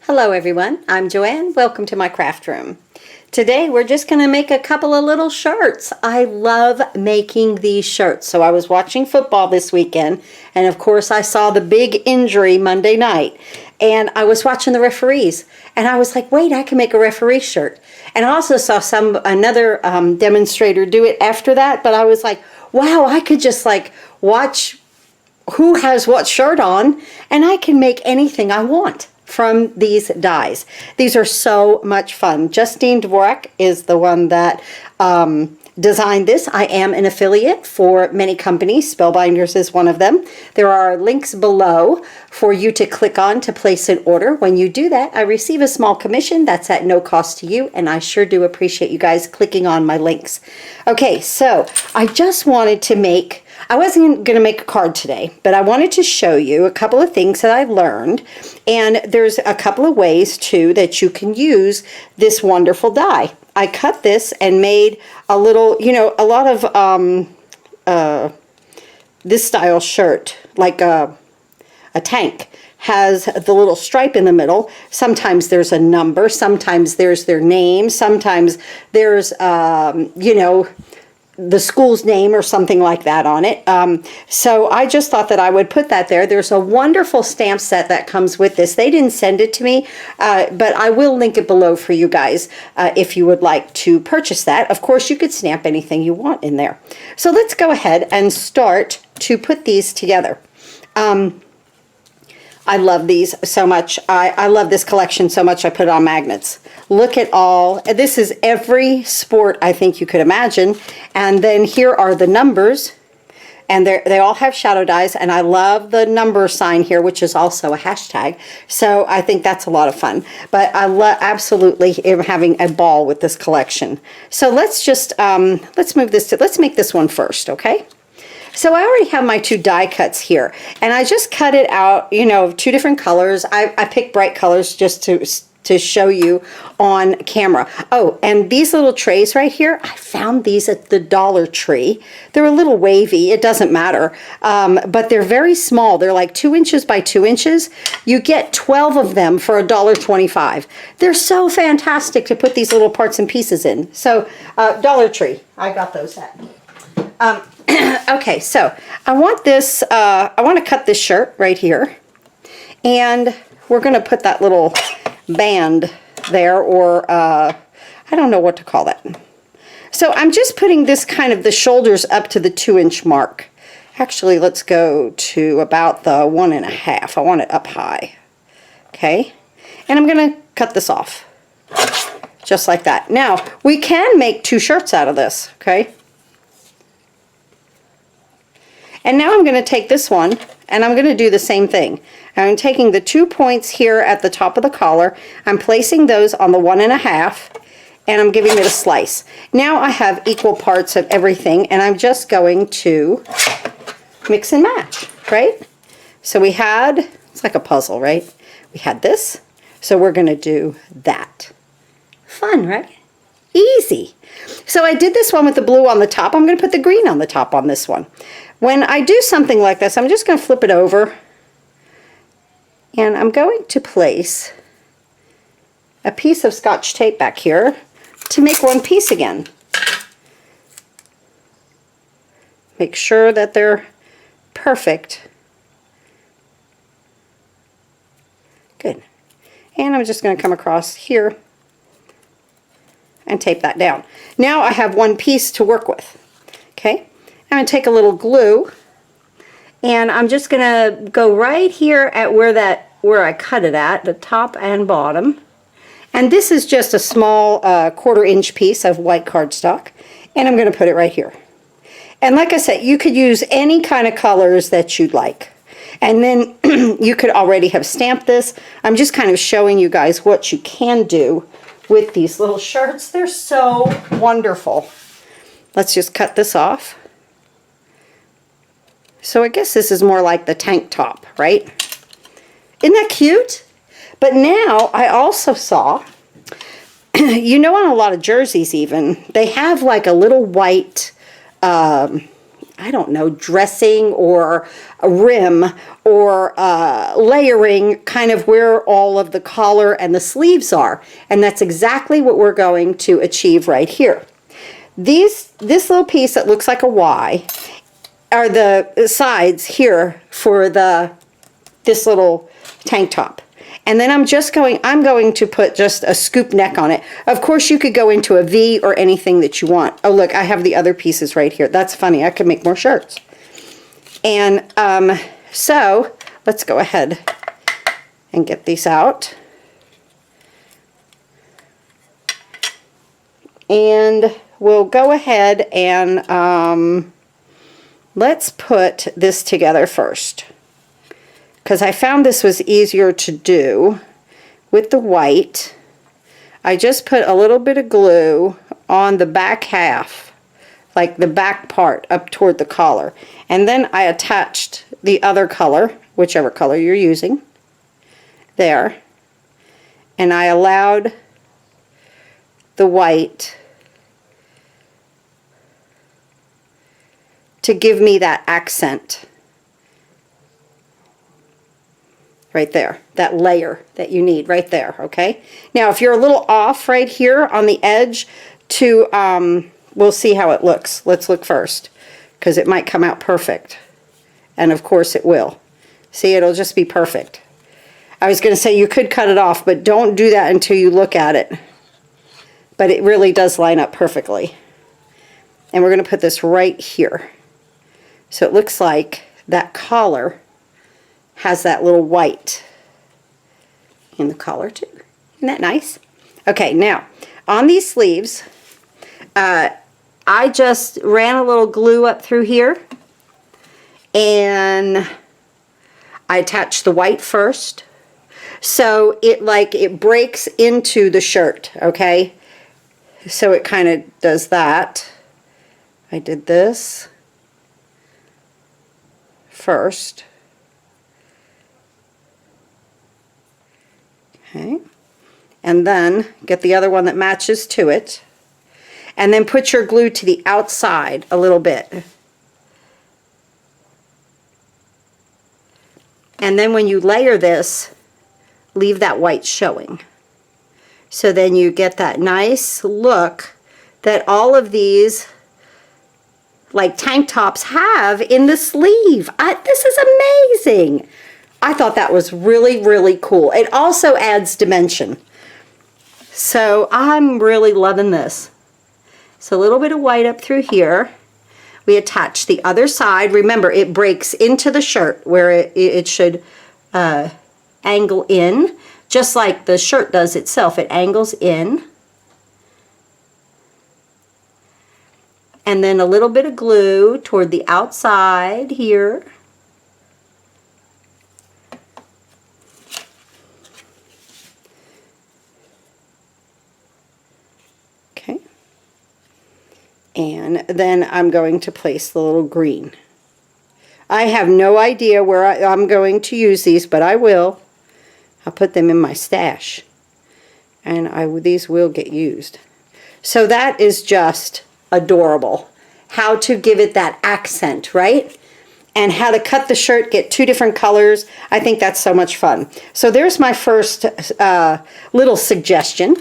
Hello everyone, I'm Joanne. Welcome to my craft room. Today we're just going to make a couple of little shirts. I love making these shirts. So I was watching football this weekend, and of course I saw the big injury Monday night, and I was watching the referees, and I was like, wait, I can make a referee shirt. And I also saw another demonstrator do it after that, but I was like, wow, I could just like watch who has what shirt on, and I can make anything I want from these dies. These are so much fun. Justine Dvorak is the one that designed this. I am an affiliate for many companies. Spellbinders is one of them. There are links below for you to click on to place an order. When you do that, I receive a small commission. That's at no cost to you, and I sure do appreciate you guys clicking on my links. Okay, so I just wanted to make, I wasn't going to make a card today, but I wanted to show you a couple of things that I learned. And there's a couple of ways too that you can use this wonderful die. I cut this and made a little, you know, a lot of this style shirt, like a tank, has the little stripe in the middle. Sometimes there's a number, sometimes there's their name, sometimes there's, you know, the school's name or something like that on it. So I just thought that I would put that there. There's a wonderful stamp set that comes with this. They didn't send it to me, but I will link it below for you guys if you would like to purchase that. Of course, you could stamp anything you want in there. So let's go ahead and start to put these together. I love these so much. I love this collection so much I put it on magnets. Look at all, this is every sport I think you could imagine. And then here are the numbers, and they all have shadow dies, and I love the number sign here, which is also a hashtag. So I think that's a lot of fun. But I absolutely am having a ball with this collection. So let's just, let's make this one first, okay? So I already have my two die cuts here, and I just cut it out, you know, two different colors. I picked bright colors just to show you on camera. Oh, and these little trays right here, I found these at the Dollar Tree. They're a little wavy, it doesn't matter, but they're very small. They're like 2 inches by 2 inches. You get 12 of them for $1.25. They're so fantastic to put these little parts and pieces in. So Dollar Tree, I got those at. Okay, so I want this, I want to cut this shirt right here, and we're going to put that little band there, or I don't know what to call that. So I'm just putting this kind of the shoulders up to the 2-inch mark. Actually, let's go to about the 1.5. I want it up high. Okay, and I'm going to cut this off just like that. Now we can make 2 shirts out of this. Okay. And now I'm going to take this one, and I'm going to do the same thing. I'm taking the 2 points here at the top of the collar. I'm placing those on the 1.5, and I'm giving it a slice. Now I have equal parts of everything, and I'm just going to mix and match, right? So we had, it's like a puzzle, right? We had this, so we're going to do that. Fun, right? Easy. So I did this one with the blue on the top. I'm going to put the green on the top on this one. When I do something like this, I'm just going to flip it over, and I'm going to place a piece of Scotch tape back here to make one piece again. Make sure that they're perfect. Good. And I'm just going to come across here and tape that down. Now I have one piece to work with. Okay. I'm going to take a little glue, and I'm just going to go right here at where I cut it at, the top and bottom. And this is just a small 1/4-inch piece of white cardstock, and I'm going to put it right here. And like I said, you could use any kind of colors that you'd like. And then you could already have stamped this. I'm just kind of showing you guys what you can do with these little shirts. They're so wonderful. Let's just cut this off. So I guess this is more like the tank top, right? Isn't that cute? But now I also saw, you know, on a lot of jerseys even, they have like a little white I don't know, dressing or a rim or layering kind of where all of the collar and the sleeves are. And that's exactly what we're going to achieve right here. This little piece that looks like a Y are the sides here for this little tank top. And then I'm going to put just a scoop neck on it. Of course, you could go into a V or anything that you want. Oh, look, I have the other pieces right here. That's funny. I could make more shirts. And so let's go ahead and get these out. And we'll go ahead and let's put this together first, because I found this was easier to do with the white. I just put a little bit of glue on the back half, like the back part up toward the collar. And then I attached the other color, whichever color you're using, there. And I allowed the white to give me that accent. Right there, that layer that you need right there, okay? Now, if you're a little off right here on the edge we'll see how it looks. Let's look first, because it might come out perfect. And of course it will. See, it'll just be perfect. I was going to say you could cut it off, but don't do that until you look at it. But it really does line up perfectly. And we're going to put this right here. So it looks like that collar has that little white in the collar too. Isn't that nice? Okay, now on these sleeves, I just ran a little glue up through here, and I attached the white first, so it breaks into the shirt. Okay, so it kind of does that. I did this first. Okay, and then get the other one that matches to it, and then put your glue to the outside a little bit. And then when you layer this, leave that white showing. So then you get that nice look that all of these like tank tops have in the sleeve. This is amazing. I thought that was really, really cool. It also adds dimension. So I'm really loving this. So a little bit of white up through here. We attach the other side. Remember, it breaks into the shirt where it should angle in, just like the shirt does itself. It angles in. And then a little bit of glue toward the outside here. And then I'm going to place the little green. I have no idea where I'm going to use these, but I will. I'll put them in my stash. And these will get used. So that is just adorable. How to give it that accent, right? And how to cut the shirt, get two different colors. I think that's so much fun. So there's my first little suggestion.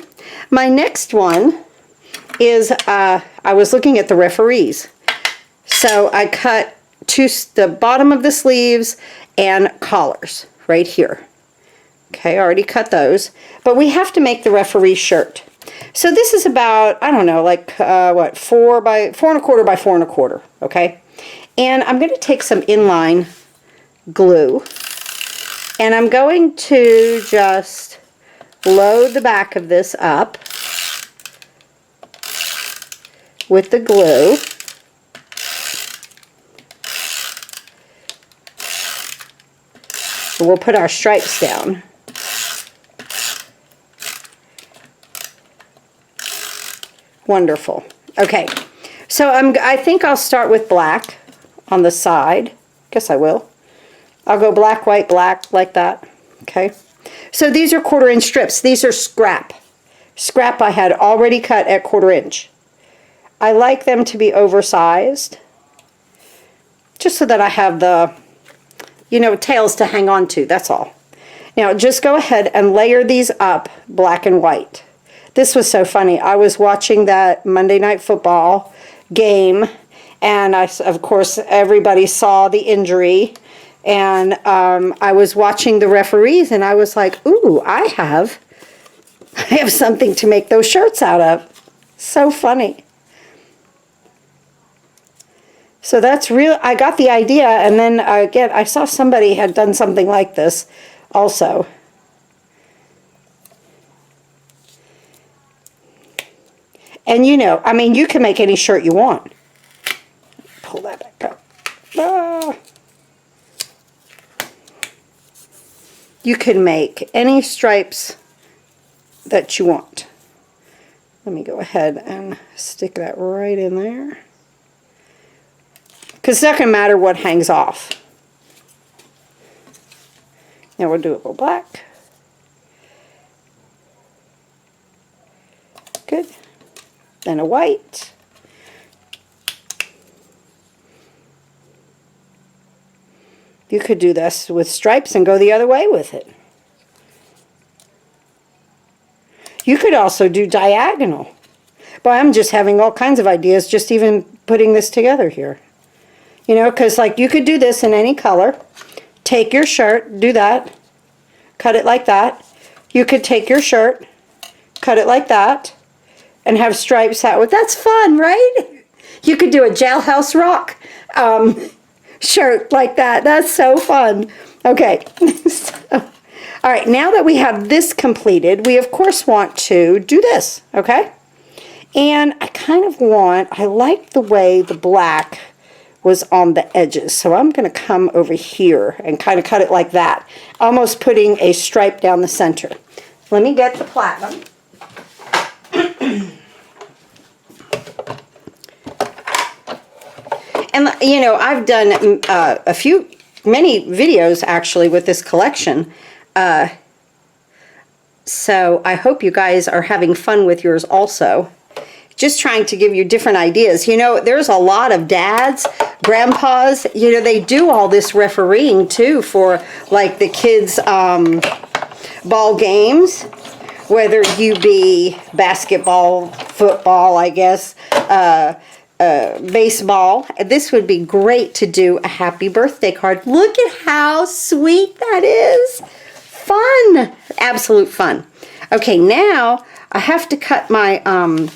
My next one is I was looking at the referees. So I cut the bottom of the sleeves and collars right here. Okay, I already cut those. But we have to make the referee shirt. So this is about, I don't know, like 4 by 4¼ by 4¼ okay? And I'm going to take some inline glue, and I'm going to just load the back of this up with the glue. And we'll put our stripes down. Wonderful. Okay, so I think I'll start with black on the side. Guess I will. I'll go black, white, black, like that. Okay. So these are 1/4 inch strips. These are scrap. Scrap I had already cut at 1/4 inch. I like them to be oversized. just so that I have the, you know, tails to hang on to, that's all. Now just go ahead and layer these up black and white. This was so funny. I was watching that Monday Night Football game, and of course everybody saw the injury, and I was watching the referees, and I was like, ooh, I have something to make those shirts out of. So funny. So that's real. I got the idea, and then again, I saw somebody had done something like this also. And you know, I mean, you can make any shirt you want. Pull that back up. Ah. You can make any stripes that you want. Let me go ahead and stick that right in there. Because it's not going to matter what hangs off. Now we'll do a little black. Good. Then a white. You could do this with stripes and go the other way with it. You could also do diagonal. But I'm just having all kinds of ideas just even putting this together here. You know, because like you could do this in any color. Take your shirt, do that, cut it like that. You could take your shirt, cut it like that, and have stripes out with. That's fun, right? You could do a Jailhouse Rock shirt like that. That's so fun. Okay. So, all right, now that we have this completed, we of course want to do this, okay? And I like the way the black was on the edges. So I'm going to come over here and kind of cut it like that, almost putting a stripe down the center. Let me get the platinum. And you know, I've done many videos actually with this collection. So I hope you guys are having fun with yours also. Just trying to give you different ideas. You know, there's a lot of dads, grandpas, you know, they do all this refereeing too for like the kids' ball games, whether you be basketball, football, I guess, baseball. This would be great to do a happy birthday card. Look at how sweet that is. Fun. Absolute fun. Okay, now I have to cut my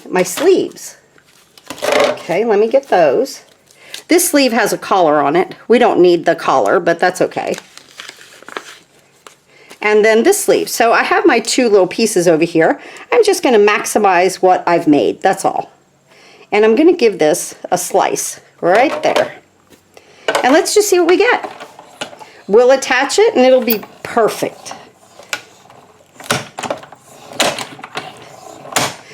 my sleeves. Okay, let me get those. This sleeve has a collar on it. We don't need the collar, but that's okay. And then this sleeve. So I have my two little pieces over here. I'm just going to maximize what I've made. That's all. And I'm going to give this a slice right there. And let's just see what we get. We'll attach it and it'll be perfect.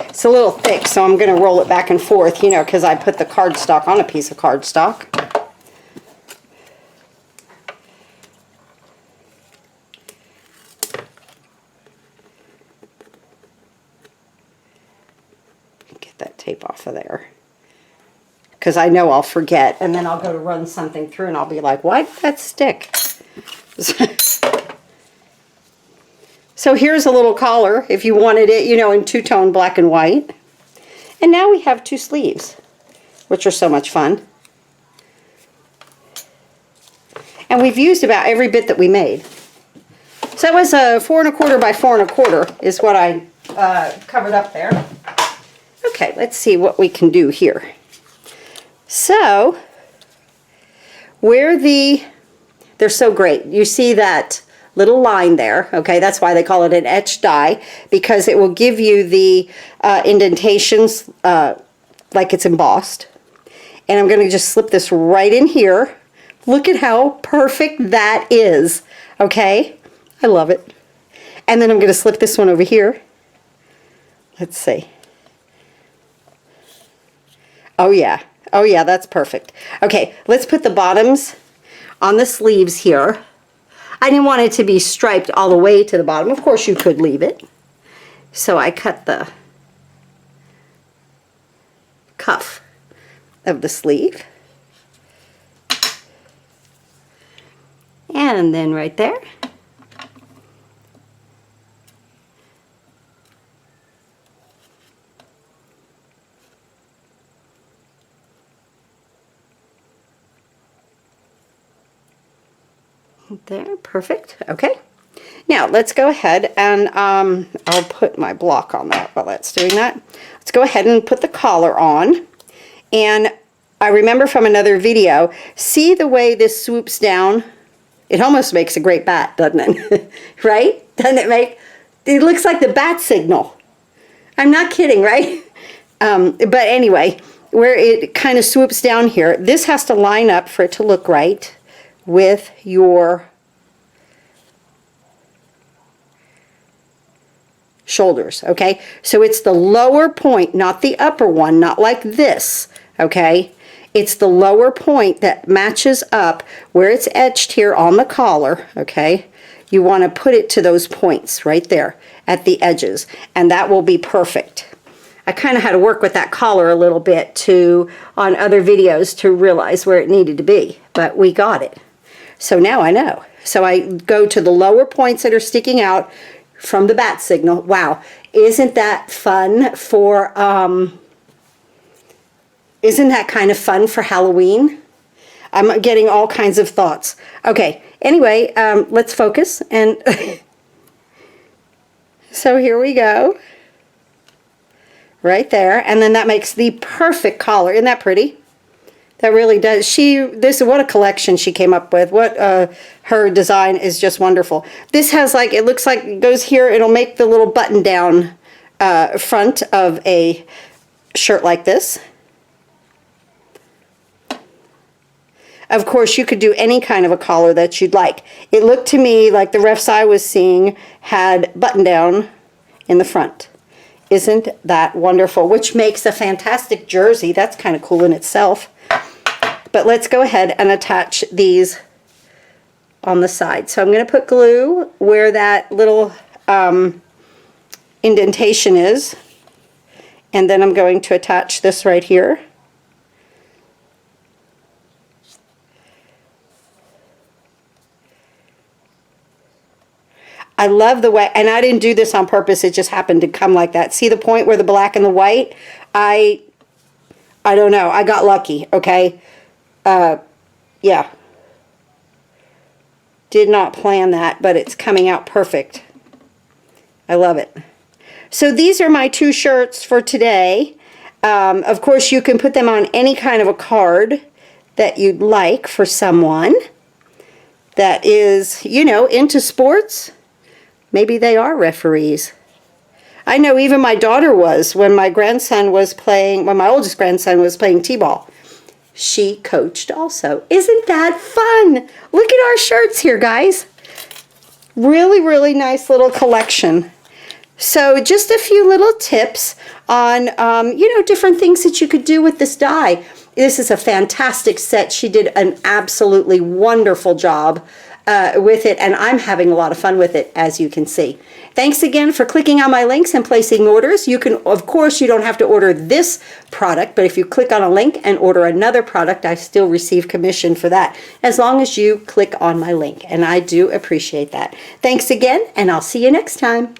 It's a little thick, so I'm going to roll it back and forth, you know, because I put the cardstock on a piece of cardstock. Get that tape off of there. Because I know I'll forget, and then I'll go to run something through, and I'll be like, why did that stick? So here's a little collar if you wanted it, you know, in two-tone black and white. And now we have two sleeves, which are so much fun. And we've used about every bit that we made. So that was a 4 1/4 by 4 1/4 is what I covered up there. Okay, let's see what we can do here. So, they're so great. You see that little line there, okay? That's why they call it an etched die, because it will give you the indentations like it's embossed. And I'm going to just slip this right in here. Look at how perfect that is, okay? I love it. And then I'm going to slip this one over here. Let's see. Oh yeah. Oh yeah, that's perfect. Okay, let's put the bottoms on the sleeves here. I didn't want it to be striped all the way to the bottom. Of course, you could leave it. So I cut the cuff of the sleeve. And then right there. There, perfect. Okay. Now let's go ahead and I'll put my block on that while that's doing that. Let's go ahead and put the collar on. And I remember from another video, see the way this swoops down? It almost makes a great bat, doesn't it? Right? Doesn't it make? It looks like the bat signal. I'm not kidding, right? But anyway, where it kind of swoops down here, this has to line up for it to look right with your shoulders, okay? So it's the lower point, not the upper one, not like this, okay? It's the lower point that matches up where it's etched here on the collar, okay? You want to put it to those points right there at the edges, and that will be perfect. I kind of had to work with that collar a little bit on other videos to realize where it needed to be, but we got it. So now I know. So I go to the lower points that are sticking out from the bat signal. Wow, isn't that fun for, isn't that kind of fun for Halloween? I'm getting all kinds of thoughts. Okay, anyway, let's focus. And so here we go. Right there. And then that makes the perfect collar. Isn't that pretty? That really does. What a collection she came up with. Her design is just wonderful. This has like, it looks like it goes here. It'll make the little button down front of a shirt like this. Of course, you could do any kind of a collar that you'd like. It looked to me like the refs I was seeing had button down in the front. Isn't that wonderful? Which makes a fantastic jersey. That's kind of cool in itself. But let's go ahead and attach these on the side. So I'm going to put glue where that little indentation is. And then I'm going to attach this right here. I love the way, and I didn't do this on purpose, it just happened to come like that. See the point where the black and the white? I don't know, I got lucky, okay? Yeah. Did not plan that, but it's coming out perfect. I love it. So these are my two shirts for today. Of course, you can put them on any kind of a card that you'd like for someone that is, you know, into sports. Maybe they are referees. I know even my daughter was when my grandson was playing, when my oldest grandson was playing t-ball. She coached also. Isn't that fun? Look at our shirts here, guys. Really, really nice little collection. So just a few little tips on, you know, different things that you could do with this die. This is a fantastic set. She did an absolutely wonderful job with it, and I'm having a lot of fun with it, as you can see. Thanks again for clicking on my links and placing orders. You can, of course, you don't have to order this product, but if you click on a link and order another product, I still receive commission for that, as long as you click on my link, and I do appreciate that. Thanks again, and I'll see you next time.